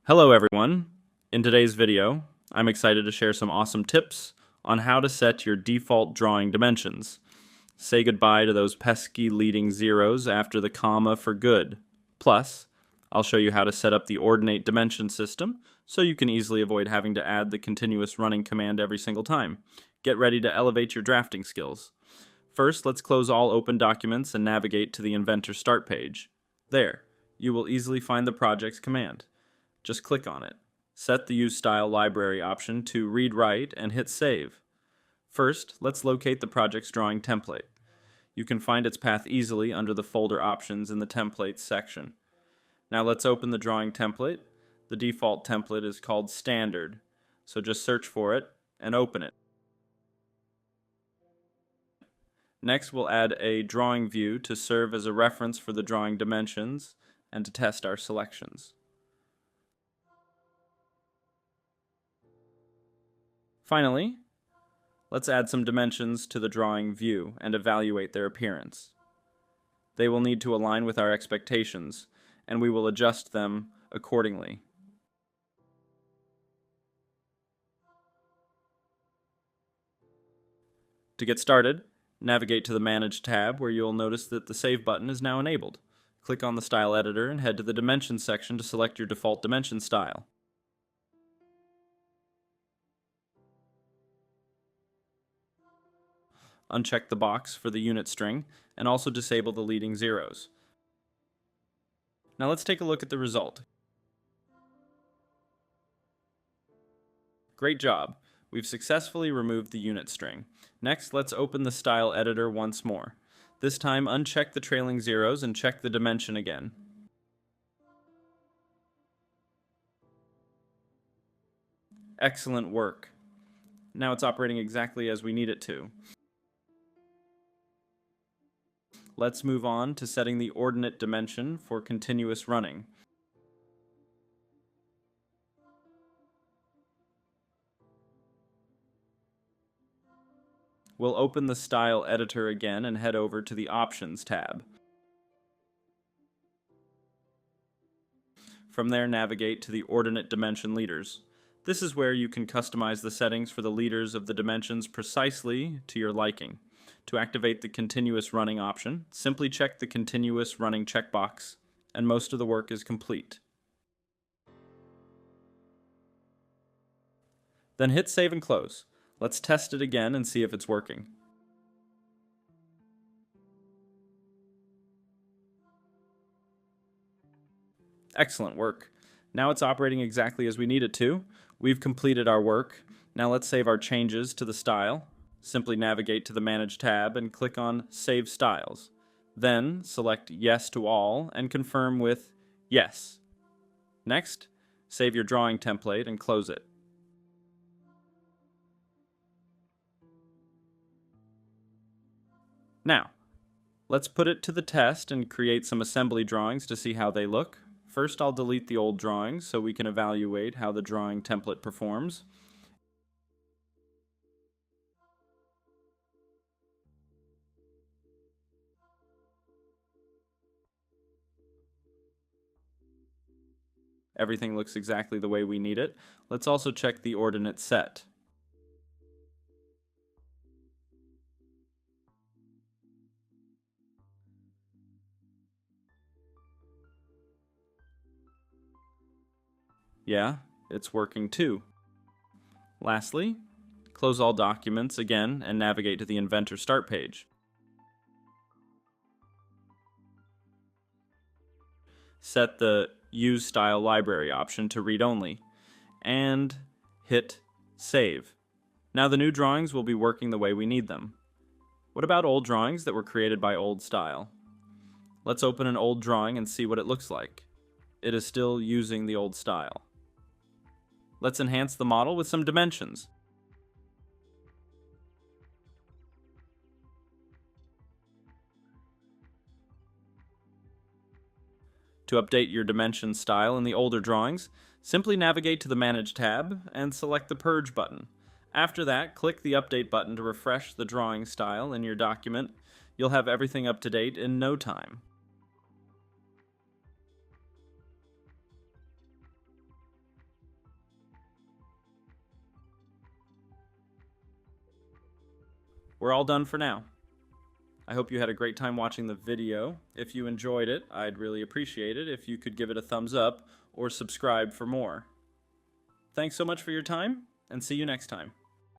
Hello everyone. In today's video, I'm excited to share some awesome tips on how to set your default drawing dimensions. Say goodbye to those pesky leading zeros after the comma for good. Plus, I'll show you how to set up the Ordinate dimension system so you can easily avoid having to add the continuous running command every single time. Get ready to elevate your drafting skills. First, let's close all open documents and navigate to the Inventor Start page. There, you will easily find the project's command. Just click on it. Set the Use Style Library option to Read-Write and hit Save. First, let's locate the project's drawing template. You can find its path easily under the folder options in the Templates section. Now let's open the drawing template. The default template is called Standard, so just search for it and open it. Next, we'll add a drawing view to serve as a reference for the drawing dimensions and to test our selections. Finally, let's add some dimensions to the drawing view and evaluate their appearance. They will need to align with our expectations, and we will adjust them accordingly. To get started, navigate to the Manage tab where you'll notice that the Save button is now enabled. Click on the Style Editor and head to the Dimensions section to select your default dimension style. Uncheck the box for the unit string, and also disable the leading zeros. Now let's take a look at the result. Great job! We've successfully removed the unit string. Next, let's open the Style Editor once more. This time, uncheck the trailing zeros and check the dimension again. Excellent work! Now it's operating exactly as we need it to. Let's move on to setting the ordinate dimension for continuous running. We'll open the Style Editor again and head over to the Options tab. From there, navigate to the Ordinate Dimension Leaders. This is where you can customize the settings for the leaders of the dimensions precisely to your liking. To activate the continuous running option, simply check the continuous running checkbox, and most of the work is complete. Then hit Save and Close. Let's test it again and see if it's working. Excellent work. Now it's operating exactly as we need it to. We've completed our work. Now let's save our changes to the style. Simply navigate to the Manage tab and click on Save Styles. Then select Yes to All and confirm with Yes. Next, save your drawing template and close it. Now, let's put it to the test and create some assembly drawings to see how they look. First, I'll delete the old drawings so we can evaluate how the drawing template performs. Everything looks exactly the way we need it. Let's also check the ordinate set. Yeah, it's working too. Lastly, close all documents again and navigate to the Inventor Start page. Set the Use Style Library option to Read Only, and hit Save. Now the new drawings will be working the way we need them. What about old drawings that were created by old style? Let's open an old drawing and see what it looks like. It is still using the old style. Let's enhance the model with some dimensions. To update your dimension style in the older drawings, simply navigate to the Manage tab and select the Purge button. After that, click the Update button to refresh the drawing style in your document. You'll have everything up to date in no time. we're all done for now. I hope you had a great time watching the video. If you enjoyed it, I'd really appreciate it if you could give it a thumbs up or subscribe for more. Thanks so much for your time, and see you next time.